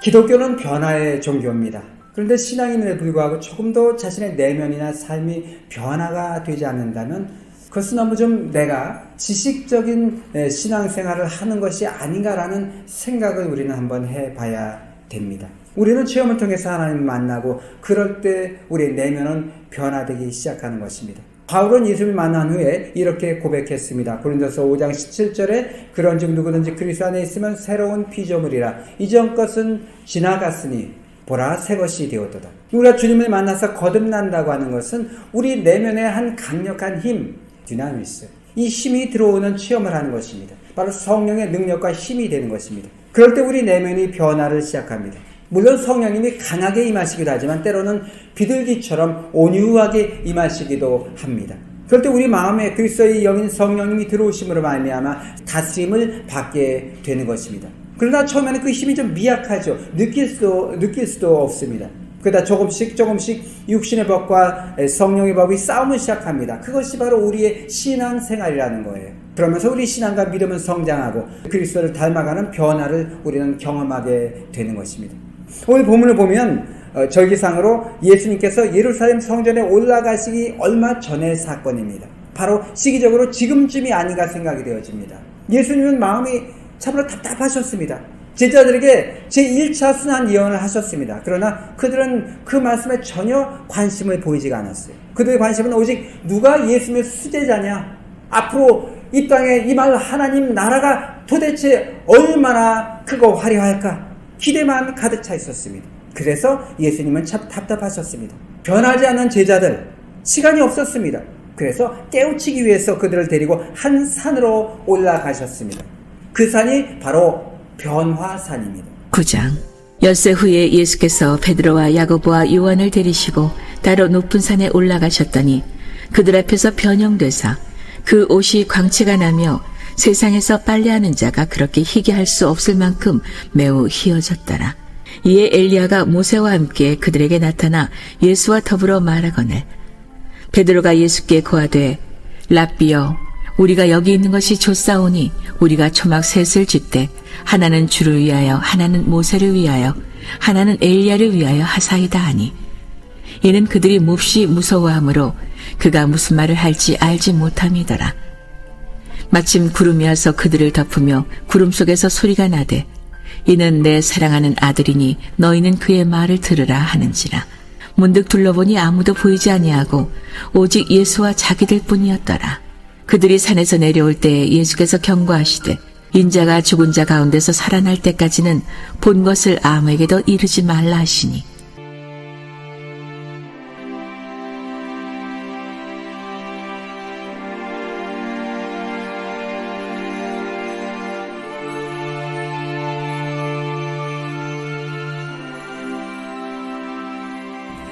기독교는 변화의 종교입니다. 그런데 신앙인에도 불구하고 조금도 자신의 내면이나 삶이 변화가 되지 않는다면 그것은 너무 좀 내가 지식적인 신앙생활을 하는 것이 아닌가라는 생각을 우리는 한번 해봐야 됩니다. 우리는 체험을 통해서 하나님을 만나고 그럴 때 우리의 내면은 변화되기 시작하는 것입니다. 바울은 예수를 만난 후에 이렇게 고백했습니다. 고린도서 5장 17절에 그런즉 누구든지 그리스도 안에 있으면 새로운 피조물이라 이전 것은 지나갔으니 보라 새 것이 되었도다. 우리가 주님을 만나서 거듭난다고 하는 것은 우리 내면에 한 강력한 힘, 디나미스, 이 힘이 들어오는 체험을 하는 것입니다. 바로 성령의 능력과 힘이 되는 것입니다. 그럴 때 우리 내면이 변화를 시작합니다. 물론 성령님이 강하게 임하시기도 하지만 때로는 비둘기처럼 온유하게 임하시기도 합니다. 그럴 때 우리 마음에 그리스도의 영인 성령님이 들어오심으로 말미암아 다스림을 받게 되는 것입니다. 그러나 처음에는 그 힘이 좀 미약하죠. 느낄 수도 없습니다. 그러다 조금씩 육신의 법과 성령의 법이 싸움을 시작합니다. 그것이 바로 우리의 신앙생활이라는 거예요. 그러면서 우리 신앙과 믿음은 성장하고 그리스도를 닮아가는 변화를 우리는 경험하게 되는 것입니다. 오늘 본문을 보면 절기상으로 예수님께서 예루살렘 성전에 올라가시기 얼마 전의 사건입니다. 바로 시기적으로 지금쯤이 아닌가 생각이 되어집니다. 예수님은 마음이 참으로 답답하셨습니다. 제자들에게 제1차 순환 예언을 하셨습니다. 그러나 그들은 그 말씀에 전혀 관심을 보이지가 않았어요. 그들의 관심은 오직 누가 예수님의 수제자냐, 앞으로 이 땅에 임할 하나님 나라가 도대체 얼마나 크고 화려할까, 기대만 가득 차 있었습니다. 그래서 예수님은 참 답답하셨습니다. 변하지 않는 제자들, 시간이 없었습니다. 그래서 깨우치기 위해서 그들을 데리고 한 산으로 올라가셨습니다. 그 산이 바로 변화산입니다. 9장 엿새 후에 예수께서 베드로와 야고보와 요한을 데리시고 따로 높은 산에 올라가셨더니 그들 앞에서 변형되사 그 옷이 광채가 나며 세상에서 빨래하는 자가 그렇게 희게 할 수 없을 만큼 매우 희어졌더라. 이에 엘리야가 모세와 함께 그들에게 나타나 예수와 더불어 말하거늘 베드로가 예수께 고하되 랍비여 우리가 여기 있는 것이 좋사오니 우리가 초막 셋을 짓되 하나는 주를 위하여 하나는 모세를 위하여 하나는 엘리야를 위하여 하사이다 하니 이는 그들이 몹시 무서워하므로 그가 무슨 말을 할지 알지 못함이더라. 마침 구름이 와서 그들을 덮으며 구름 속에서 소리가 나되 이는 내 사랑하는 아들이니 너희는 그의 말을 들으라 하는지라. 문득 둘러보니 아무도 보이지 아니하고 오직 예수와 자기들 뿐이었더라. 그들이 산에서 내려올 때에 예수께서 경고하시되 인자가 죽은 자 가운데서 살아날 때까지는 본 것을 아무에게도 이르지 말라 하시니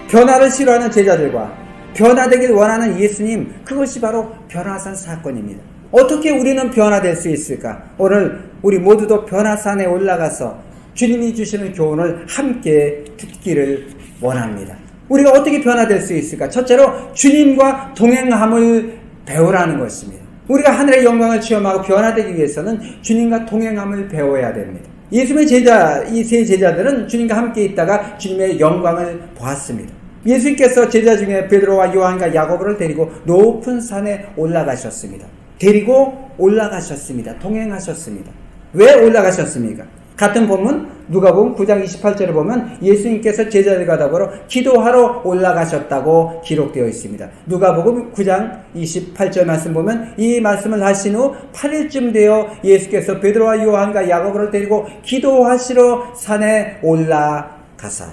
변화를 싫어하는 제자들과 변화되길 원하는 예수님, 그것이 바로 변화산 사건입니다. 어떻게 우리는 변화될 수 있을까? 오늘 우리 모두도 변화산에 올라가서 주님이 주시는 교훈을 함께 듣기를 원합니다. 우리가 어떻게 변화될 수 있을까? 첫째로 주님과 동행함을 배우라는 것입니다. 우리가 하늘의 영광을 체험하고 변화되기 위해서는 주님과 동행함을 배워야 됩니다. 예수님의 제자, 이 세 제자들은 주님과 함께 있다가 주님의 영광을 보았습니다. 예수님께서 제자 중에 베드로와 요한과 야고보를 데리고 높은 산에 올라가셨습니다. 동행하셨습니다. 왜 올라가셨습니까? 같은 본문 누가복음 9장 28절에 보면 예수님께서 제자들과 더불어 기도하러 올라가셨다고 기록되어 있습니다. 누가복음 9장 28절 말씀 보면 이 말씀을 하신 후 8일쯤 되어 예수께서 베드로와 요한과 야고보를 데리고 기도하시러 산에 올라가사.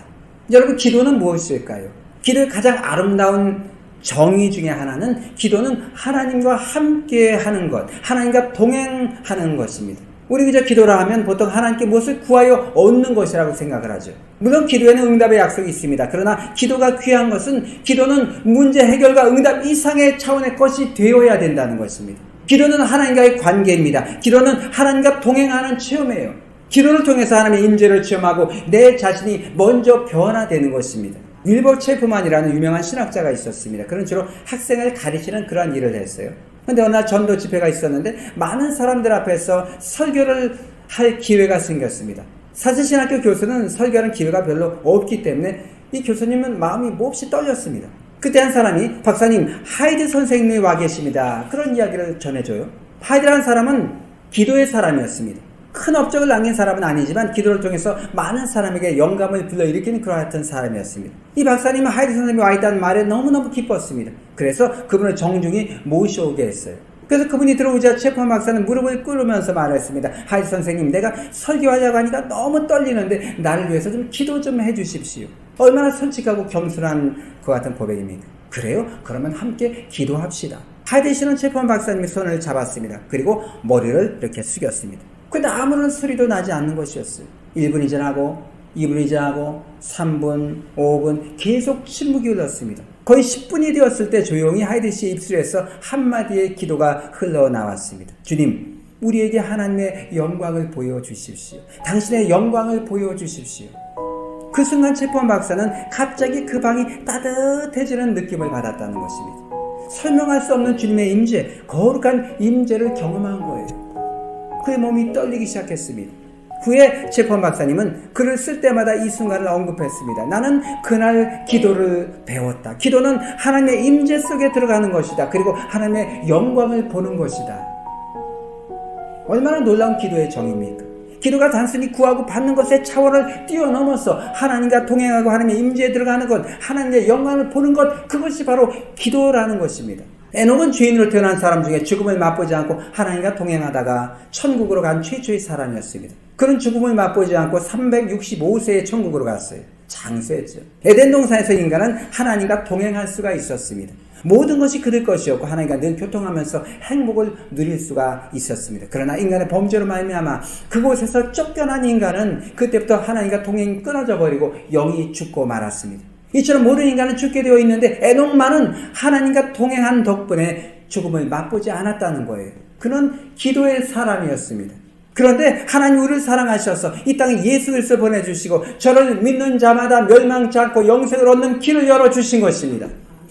여러분, 기도는 무엇일까요? 기도의 가장 아름다운 정의 중에 하나는 기도는 하나님과 함께 하는 것, 하나님과 동행하는 것입니다. 우리 그저 기도라 하면 보통 하나님께 무엇을 구하여 얻는 것이라고 생각을 하죠. 물론 기도에는 응답의 약속이 있습니다. 그러나 기도가 귀한 것은 기도는 문제 해결과 응답 이상의 차원의 것이 되어야 된다는 것입니다. 기도는 하나님과의 관계입니다. 기도는 하나님과 동행하는 체험이에요. 기도를 통해서 하나님의 임재를 체험하고 내 자신이 먼저 변화되는 것입니다. 윌버 체프만이라는 유명한 신학자가 있었습니다. 그는 주로 학생을 가르치는 그러한 일을 했어요. 그런데 어느 날 전도 집회가 있었는데 많은 사람들 앞에서 설교를 할 기회가 생겼습니다. 사제신학교 교수는 설교하는 기회가 별로 없기 때문에 이 교수님은 마음이 몹시 떨렸습니다. 그때 한 사람이 박사님 하이드 선생님이 와 계십니다. 그런 이야기를 전해줘요. 하이드라는 사람은 기도의 사람이었습니다. 큰 업적을 남긴 사람은 아니지만 기도를 통해서 많은 사람에게 영감을 불러일으키는 그와 같은 사람이었습니다. 이 박사님은 하이드 선생님이 와 있다는 말에 너무너무 기뻤습니다. 그래서 그분을 정중히 모셔오게 했어요. 그래서 그분이 들어오자 체프먼 박사는 무릎을 꿇으면서 말했습니다. 하이드 선생님, 내가 설교하려고 하니까 너무 떨리는데 나를 위해서 좀 기도 좀 해주십시오. 얼마나 솔직하고 겸손한 그 같은 고백입니까? 그래요? 그러면 함께 기도합시다. 하이드 씨는 체프먼 박사님의 손을 잡았습니다. 그리고 머리를 이렇게 숙였습니다. 근데 아무런 소리도 나지 않는 것이었어요. 1분이 지나고 2분이 지나고 3분, 5분 계속 침묵이 흘렀습니다. 거의 10분이 되었을 때 조용히 하이드 씨의 입술에서 한마디의 기도가 흘러나왔습니다. 주님, 우리에게 하나님의 영광을 보여주십시오. 당신의 영광을 보여주십시오. 그 순간 체프먼 박사는 갑자기 그 방이 따뜻해지는 느낌을 받았다는 것입니다. 설명할 수 없는 주님의 임재, 거룩한 임재를 경험한 거예요. 그의 몸이 떨리기 시작했습니다. 후에 체프먼 박사님은 글을 쓸 때마다 이 순간을 언급했습니다. 나는 그날 기도를 배웠다. 기도는 하나님의 임재 속에 들어가는 것이다. 그리고 하나님의 영광을 보는 것이다. 얼마나 놀라운 기도의 정의입니까? 기도가 단순히 구하고 받는 것의 차원을 뛰어넘어서 하나님과 동행하고 하나님의 임재에 들어가는 것, 하나님의 영광을 보는 것, 그것이 바로 기도라는 것입니다. 에녹은 죄인으로 태어난 사람 중에 죽음을 맛보지 않고 하나님과 동행하다가 천국으로 간 최초의 사람이었습니다. 그는 죽음을 맛보지 않고 365세에 천국으로 갔어요. 장수했죠. 에덴 동산에서 인간은 하나님과 동행할 수가 있었습니다. 모든 것이 그들 것이었고 하나님과 늘 교통하면서 행복을 누릴 수가 있었습니다. 그러나 인간의 범죄로 말미암아 그곳에서 쫓겨난 인간은 그때부터 하나님과 동행이 끊어져 버리고 영이 죽고 말았습니다. 이처럼 모든 인간은 죽게 되어 있는데 에녹만은 하나님과 동행한 덕분에 죽음을 맛보지 않았다는 거예요. 그는 기도의 사람이었습니다. 그런데 하나님 우리를 사랑하셔서 이 땅에 예수 그리스도를 보내주시고 저를 믿는 자마다 멸망치 않고 영생을 얻는 길을 열어주신 것입니다.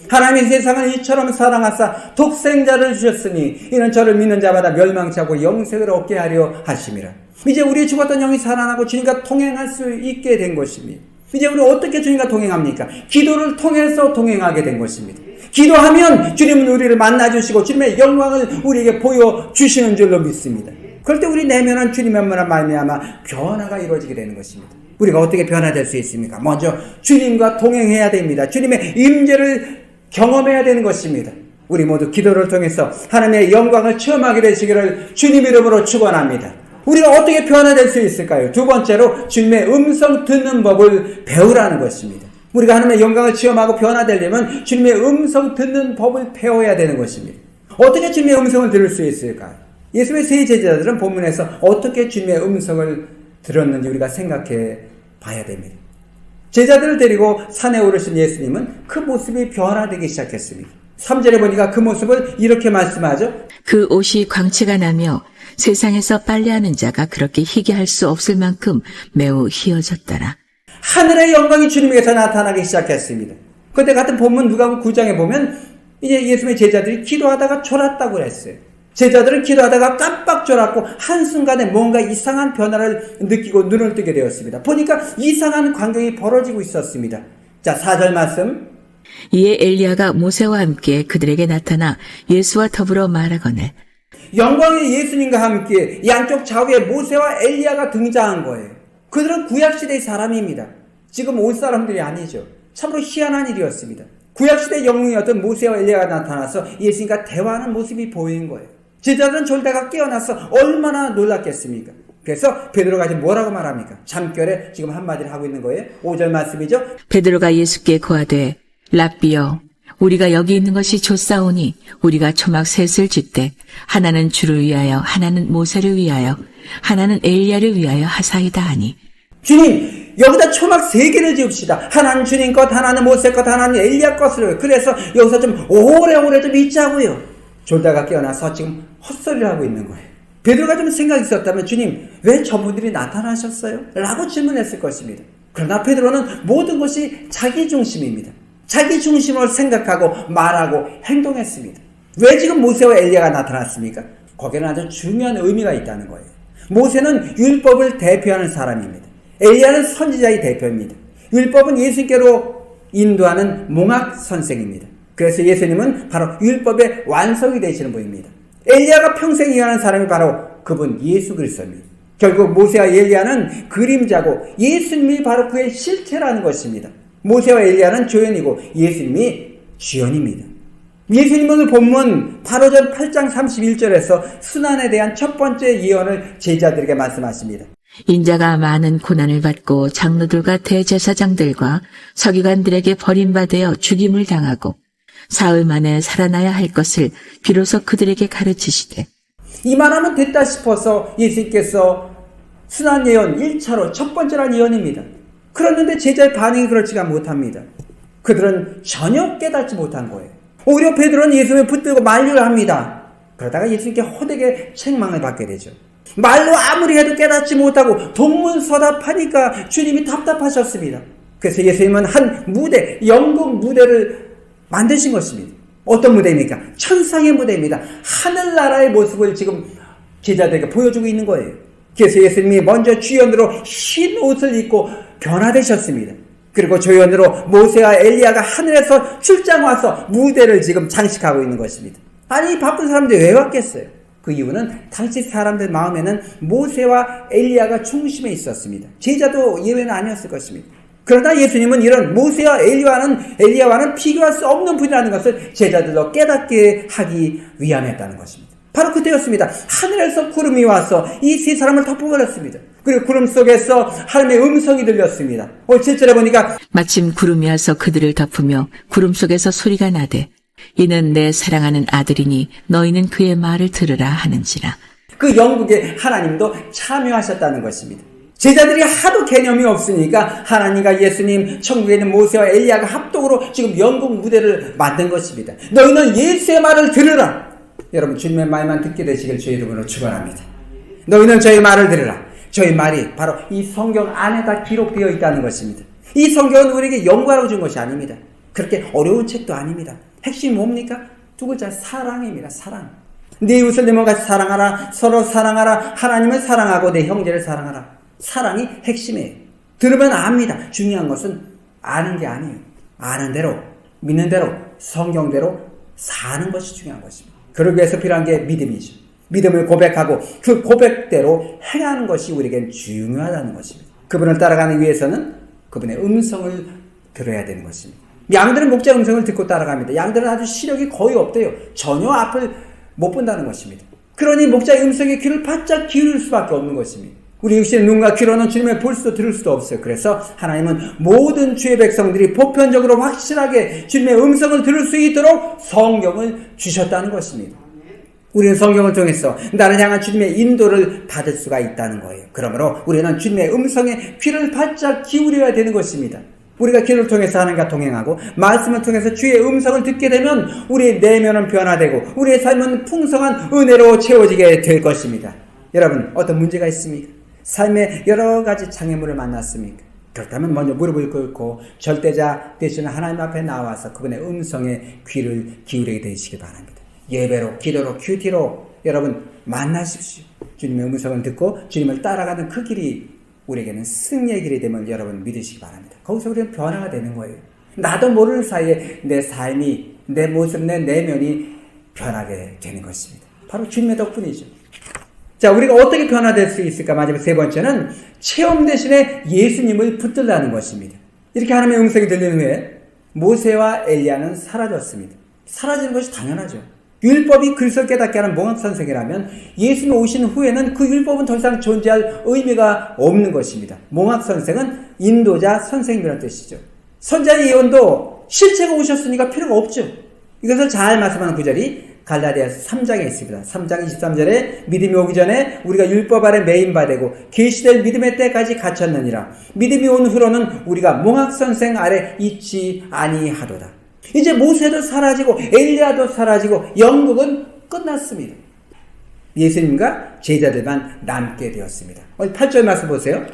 하나님이 세상을 이처럼 사랑하사 독생자를 주셨으니 이는 저를 믿는 자마다 멸망치 않고 영생을 얻게 하려 하심이라. 이제 우리의 죽었던 영이 살아나고 주님과 동행할 수 있게 된 것입니다. 이제 우리는 어떻게 주님과 동행합니까? 기도를 통해서 동행하게 된 것입니다. 기도하면 주님은 우리를 만나주시고 주님의 영광을 우리에게 보여주시는 줄로 믿습니다. 그럴 때 우리 내면은 주님의 만나 말미암아 변화가 이루어지게 되는 것입니다. 우리가 어떻게 변화될 수 있습니까? 먼저 주님과 동행해야 됩니다. 주님의 임재를 경험해야 되는 것입니다. 우리 모두 기도를 통해서 하나님의 영광을 체험하게 되시기를 주님 이름으로 축원합니다. 우리가 어떻게 변화될 수 있을까요? 두 번째로 주님의 음성 듣는 법을 배우라는 것입니다. 우리가 하나님의 영광을 체험하고 변화되려면 주님의 음성 듣는 법을 배워야 되는 것입니다. 어떻게 주님의 음성을 들을 수 있을까요? 예수의 세 제자들은 본문에서 어떻게 주님의 음성을 들었는지 우리가 생각해 봐야 됩니다. 제자들을 데리고 산에 오르신 예수님은 그 모습이 변화되기 시작했습니다. 3절에 보니까 그 모습을 이렇게 말씀하죠. 그 옷이 광채가 나며 세상에서 빨래하는 자가 그렇게 희게 할 수 없을 만큼 매우 희어졌더라. 하늘의 영광이 주님에게서 나타나기 시작했습니다. 그때 같은 본문 누가복음 9장에 보면 이제 예수님의 제자들이 기도하다가 졸았다고 그랬어요. 제자들은 기도하다가 깜빡 졸았고 한순간에 뭔가 이상한 변화를 느끼고 눈을 뜨게 되었습니다. 보니까 이상한 광경이 벌어지고 있었습니다. 자, 4절 말씀. 이에 엘리야가 모세와 함께 그들에게 나타나 예수와 더불어 말하거늘 영광의 예수님과 함께 양쪽 좌우에 모세와 엘리야가 등장한 거예요. 그들은 구약시대의 사람입니다. 지금 올 사람들이 아니죠. 참으로 희한한 일이었습니다. 구약시대의 영웅이었던 모세와 엘리야가 나타나서 예수님과 대화하는 모습이 보이는 거예요. 제자들은 졸다가 깨어나서 얼마나 놀랐겠습니까? 그래서 베드로가 지금 뭐라고 말합니까? 잠결에 지금 한마디를 하고 있는 거예요. 5절 말씀이죠. 베드로가 예수께 고하되 랍비여 우리가 여기 있는 것이 좋사오니 우리가 초막 셋을 짓되 하나는 주를 위하여 하나는 모세를 위하여 하나는 엘리야를 위하여 하사이다 하니 주님 여기다 초막 3개를 지읍시다. 하나는 주님 것, 하나는 모세 것, 하나는 엘리야 것으로. 그래서 여기서 좀 오래오래 좀 있자고요. 졸다가 깨어나서 지금 헛소리를 하고 있는 거예요. 베드로가 좀 생각이 있었다면 주님 왜 저분들이 나타나셨어요? 라고 질문했을 것입니다. 그러나 베드로는 모든 것이 자기 중심입니다. 자기 중심으로 생각하고 말하고 행동했습니다. 왜 지금 모세와 엘리야가 나타났습니까? 거기에는 아주 중요한 의미가 있다는 거예요. 모세는 율법을 대표하는 사람입니다. 엘리야는 선지자의 대표입니다. 율법은 예수께로 인도하는 몽학 선생입니다. 그래서 예수님은 바로 율법의 완성이 되시는 분입니다. 엘리야가 평생 이어하는 사람이 바로 그분 예수 그리스도입니다. 결국 모세와 엘리야는 그림자고 예수님이 바로 그의 실체라는 것입니다. 모세와 엘리야는 조연이고 예수님이 주연입니다. 예수님 오늘 본문 바로전 8장 31절에서 순환에 대한 첫 번째 예언을 제자들에게 말씀하십니다. 인자가 많은 고난을 받고 장로들과 대제사장들과 서기관들에게 버림받아 죽임을 당하고 사흘 만에 살아나야 할 것을 비로소 그들에게 가르치시되 이 말하면 됐다 싶어서 예수님께서 순환 예언 1차로 첫 번째란 예언입니다. 그런데 제자의 반응이 그렇지가 못합니다. 그들은 전혀 깨닫지 못한 거예요. 오히려 베드로는 예수님을 붙들고 만류를 합니다. 그러다가 예수님께 호되게 책망을 받게 되죠. 말로 아무리 해도 깨닫지 못하고 동문서답하니까 주님이 답답하셨습니다. 그래서 예수님은 한 무대, 연극 무대를 만드신 것입니다. 어떤 무대입니까? 천상의 무대입니다. 하늘나라의 모습을 지금 제자들에게 보여주고 있는 거예요. 그래서 예수님이 먼저 주연으로 흰 옷을 입고 변화되셨습니다. 그리고 조연으로 모세와 엘리야가 하늘에서 출장 와서 무대를 지금 장식하고 있는 것입니다. 아니 바쁜 사람들이 왜 왔겠어요? 그 이유는 당시 사람들 마음에는 모세와 엘리야가 중심에 있었습니다. 제자도 예외는 아니었을 것입니다. 그러나 예수님은 이런 모세와 엘리야와는 비교할 수 없는 분이라는 것을 제자들로 깨닫게 하기 위함이었다는 것입니다. 바로 그때였습니다. 하늘에서 구름이 와서 이 세 사람을 덮어버렸습니다. 그리고 구름 속에서 하나님의 음성이 들렸습니다. 7절에 보니까 마침 구름이 와서 그들을 덮으며 구름 속에서 소리가 나되 이는 내 사랑하는 아들이니 너희는 그의 말을 들으라 하는지라. 그 영국에 하나님도 참여하셨다는 것입니다. 제자들이 하도 개념이 없으니까 하나님과 예수님, 천국에 있는 모세와 엘리야가 합동으로 지금 영국 무대를 만든 것입니다. 너희는 예수의 말을 들으라. 여러분 주님의 말만 듣게 되시길 주의 이름으로 축원합니다. 너희는 저희 말을 들으라. 저희 말이 바로 이 성경 안에 다 기록되어 있다는 것입니다. 이 성경은 우리에게 연구하라고 준 것이 아닙니다. 그렇게 어려운 책도 아닙니다. 핵심이 뭡니까? 두 글자 사랑입니다. 사랑. 네 이웃을 내 몸같이 사랑하라. 서로 사랑하라. 하나님을 사랑하고 내 형제를 사랑하라. 사랑이 핵심이에요. 들으면 압니다. 중요한 것은 아는 게 아니에요. 아는 대로, 믿는 대로, 성경대로 사는 것이 중요한 것입니다. 그러기 위해서 필요한 게 믿음이죠. 믿음을 고백하고 그 고백대로 행하는 것이 우리에겐 중요하다는 것입니다. 그분을 따라가기 위해서는 그분의 음성을 들어야 되는 것입니다. 양들은 목자 음성을 듣고 따라갑니다. 양들은 아주 시력이 거의 없대요. 전혀 앞을 못 본다는 것입니다. 그러니 목자의 음성에 귀를 바짝 기울일 수밖에 없는 것입니다. 우리 육신의 눈과 귀로는 주님을 볼 수도 들을 수도 없어요. 그래서 하나님은 모든 주의 백성들이 보편적으로 확실하게 주님의 음성을 들을 수 있도록 성경을 주셨다는 것입니다. 우리는 성경을 통해서 나를 향한 주님의 인도를 받을 수가 있다는 거예요. 그러므로 우리는 주님의 음성에 귀를 바짝 기울여야 되는 것입니다. 우리가 귀를 통해서 하나님과 동행하고 말씀을 통해서 주의 음성을 듣게 되면 우리의 내면은 변화되고 우리의 삶은 풍성한 은혜로 채워지게 될 것입니다. 여러분 어떤 문제가 있습니까? 삶에 여러 가지 장애물을 만났습니까? 그렇다면 먼저 무릎을 꿇고 절대자 되시는 하나님 앞에 나와서 그분의 음성에 귀를 기울이게 되시기 바랍니다. 예배로, 기도로, 큐티로 여러분 만나십시오. 주님의 음성을 듣고 주님을 따라가는 그 길이 우리에게는 승리의 길이 됨을 여러분 믿으시기 바랍니다. 거기서 우리는 변화가 되는 거예요. 나도 모르는 사이에 내 삶이, 내 모습, 내 내면이 변하게 되는 것입니다. 바로 주님의 덕분이죠. 자, 우리가 어떻게 변화될 수 있을까? 마지막 세 번째는 체험 대신에 예수님을 붙들라는 것입니다. 이렇게 하나님의 음성이 들리는 후에 모세와 엘리야는 사라졌습니다. 사라지는 것이 당연하죠. 율법이 글을 깨닫게 하는 몽학선생이라면 예수님이 오신 후에는 그 율법은 더 이상 존재할 의미가 없는 것입니다. 몽학선생은 인도자 선생님이라는 뜻이죠. 선지자의 예언도 실체가 오셨으니까 필요가 없죠. 이것을 잘 말씀하는 구절이 갈라디아서 3장에 있습니다. 3장 23절에 믿음이 오기 전에 우리가 율법 아래 매인바 되고 계시될 믿음의 때까지 갇혔느니라. 믿음이 온 후로는 우리가 몽학선생 아래 있지 아니하도다. 이제 모세도 사라지고 엘리야도 사라지고 영국은 끝났습니다. 예수님과 제자들만 남게 되었습니다. 8절 말씀 보세요.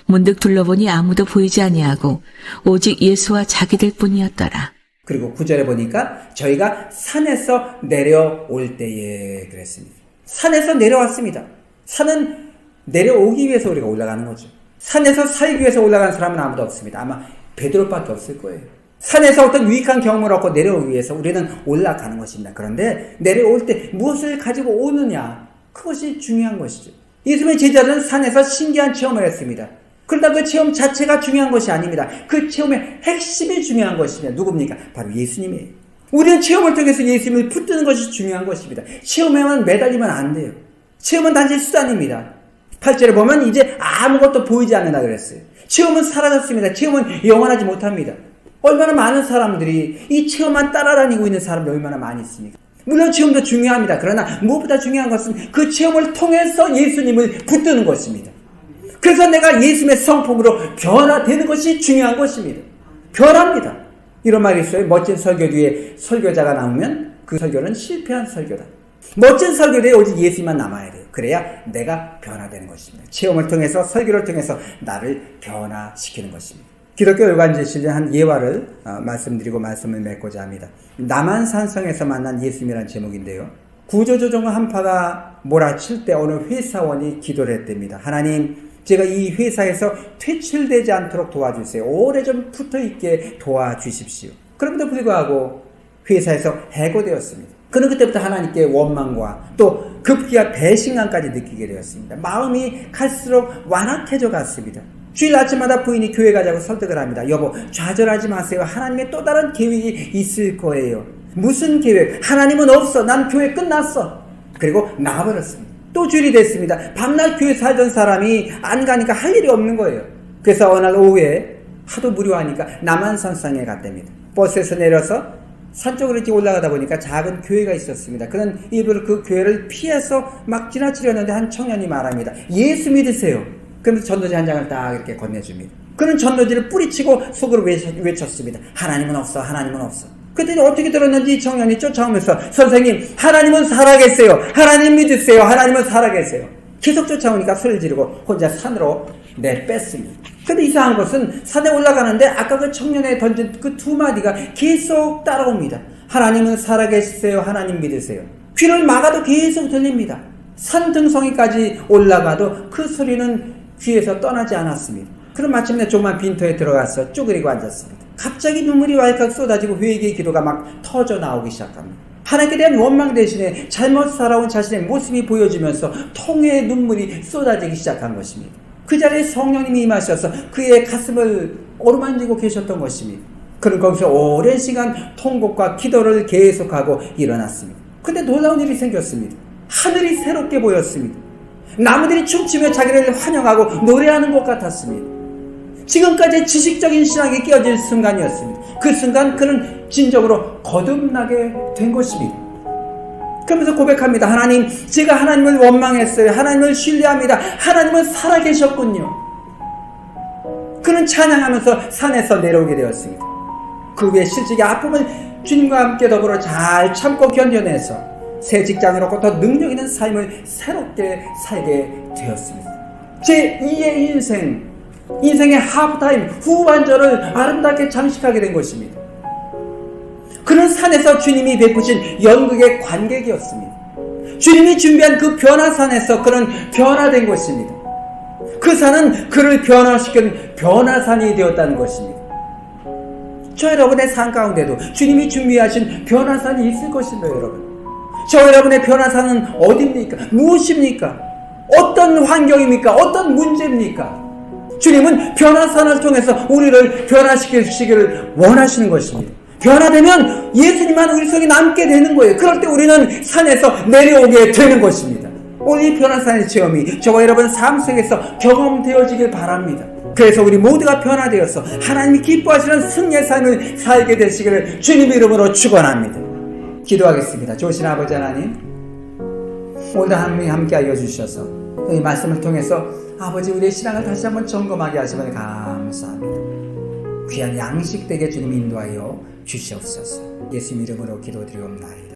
문득 둘러보니 아무도 보이지 아니하고 오직 예수와 자기들 뿐이었더라. 그리고 9절에 보니까 저희가 산에서 내려올 때에 그랬습니다. 산에서 내려왔습니다. 산은 내려오기 위해서 우리가 올라가는 거죠. 산에서 살기 위해서 올라간 사람은 아무도 없습니다. 아마 베드로밖에 없을 거예요. 산에서 어떤 유익한 경험을 얻고 내려오기 위해서 우리는 올라가는 것입니다. 그런데 내려올 때 무엇을 가지고 오느냐, 그것이 중요한 것이죠. 예수님의 제자들은 산에서 신기한 체험을 했습니다. 그러나 그 체험 자체가 중요한 것이 아닙니다. 그 체험의 핵심이 중요한 것입니다. 누굽니까? 바로 예수님이에요. 우리는 체험을 통해서 예수님을 붙드는 것이 중요한 것입니다. 체험에만 매달리면 안 돼요. 체험은 단지 수단입니다. 8절에 보면 이제 아무것도 보이지 않는다 그랬어요. 체험은 사라졌습니다. 체험은 영원하지 못합니다. 얼마나 많은 사람들이 이 체험만 따라다니고 있는 사람들이 얼마나 많이 있습니까? 물론 체험도 중요합니다. 그러나 무엇보다 중요한 것은 그 체험을 통해서 예수님을 붙드는 것입니다. 그래서 내가 예수님의 성품으로 변화되는 것이 중요한 것입니다. 변합니다. 이런 말이 있어요. 멋진 설교 뒤에 설교자가 나오면 그 설교는 실패한 설교다. 멋진 설교대에 오직 예수님만 남아야 돼요. 그래야 내가 변화되는 것입니다. 체험을 통해서, 설교를 통해서 나를 변화시키는 것입니다. 기독교 열관제실의 한 예화를 말씀드리고 말씀을 맺고자 합니다. 남한산성에서 만난 예수님이라는 제목인데요. 구조조정 한파가 몰아칠 때 어느 회사원이 기도를 했답니다. 하나님, 제가 이 회사에서 퇴출되지 않도록 도와주세요. 오래좀 붙어있게 도와주십시오. 그럼에도 불구하고 회사에서 해고되었습니다. 그는 그때부터 하나님께 원망과 또 급기야 배신감까지 느끼게 되었습니다. 마음이 갈수록 완악해져 갔습니다. 주일 아침마다 부인이 교회 가자고 설득을 합니다. 여보, 좌절하지 마세요. 하나님의 또 다른 계획이 있을 거예요. 무슨 계획? 하나님은 없어. 난 교회 끝났어. 그리고 나가버렸습니다. 또 주일이 됐습니다. 밤낮 교회 살던 사람이 안 가니까 할 일이 없는 거예요. 그래서 어느 날 오후에 하도 무료하니까 남한산성에 갔답니다. 버스에서 내려서 산 쪽으로 이렇게 올라가다 보니까 작은 교회가 있었습니다. 그는 일부러 그 교회를 피해서 막 지나치려는데 한 청년이 말합니다. 예수 믿으세요. 그러면서 전도지 한 장을 딱 이렇게 건네줍니다. 그는 전도지를 뿌리치고 속으로 외쳤습니다. 하나님은 없어, 하나님은 없어. 그랬더니 어떻게 들었는지 이 청년이 쫓아오면서 선생님, 하나님은 살아계세요. 하나님 믿으세요. 하나님은 살아계세요. 계속 쫓아오니까 소리를 지르고 혼자 산으로 내뺐습니다. 근데 이상한 것은 산에 올라가는데 아까 그 청년에 던진 그 두 마디가 계속 따라옵니다. 하나님은 살아계세요. 하나님 믿으세요. 귀를 막아도 계속 들립니다. 산 등성이까지 올라가도 그 소리는 귀에서 떠나지 않았습니다. 그럼 마침내 조그만 빈터에 들어가서 쭈그리고 앉았습니다. 갑자기 눈물이 왈칵 쏟아지고 회개의 기도가 막 터져 나오기 시작합니다. 하나님께 대한 원망 대신에 잘못 살아온 자신의 모습이 보여지면서 통의 눈물이 쏟아지기 시작한 것입니다. 그 자리에 성령님이 임하셔서 그의 가슴을 어루만지고 계셨던 것입니다. 그는 거기서 오랜 시간 통곡과 기도를 계속하고 일어났습니다. 근데 놀라운 일이 생겼습니다. 하늘이 새롭게 보였습니다. 나무들이 춤추며 자기를 환영하고 노래하는 것 같았습니다. 지금까지 지식적인 신앙이 끼어질 순간이었습니다. 그 순간 그는 진정으로 거듭나게 된 것입니다. 그러면서 고백합니다. 하나님, 제가 하나님을 원망했어요. 하나님을 신뢰합니다. 하나님은 살아계셨군요. 그는 찬양하면서 산에서 내려오게 되었습니다. 그 후에 실직의 아픔을 주님과 함께 더불어 잘 참고 견뎌내서 새 직장을 얻고 더 능력 있는 삶을 새롭게 살게 되었습니다. 제2의 인생의 하프타임, 후반전을 아름답게 장식하게 된 것입니다. 그는 산에서 주님이 베푸신 연극의 관객이었습니다. 주님이 준비한 그 변화산에서 그는 변화된 것입니다. 그 산은 그를 변화시킨 변화산이 되었다는 것입니다. 저 여러분의 삶 가운데도 주님이 준비하신 변화산이 있을 것입니다, 여러분. 저 여러분의 변화산은 어디입니까? 무엇입니까? 어떤 환경입니까? 어떤 문제입니까? 주님은 변화산을 통해서 우리를 변화시키시기를 원하시는 것입니다. 변화되면 예수님만 우리 속에 남게 되는 거예요. 그럴 때 우리는 산에서 내려오게 되는 것입니다. 오늘 이 변화산의 체험이 저와 여러분 삶 속에서 경험되어지길 바랍니다. 그래서 우리 모두가 변화되어서 하나님이 기뻐하시는 승리의 삶을 살게 되시기를 주님 이름으로 축원합니다. 기도하겠습니다. 좋으신 아버지 하나님, 오늘 하나님이 함께하여 주셔서 이 말씀을 통해서 아버지 우리의 신앙을 다시 한번 점검하게 하시면 감사합니다. 귀한 양식 되게 주님 인도하여 주시옵소서. 예수님 이름으로 기도드리옵나이다.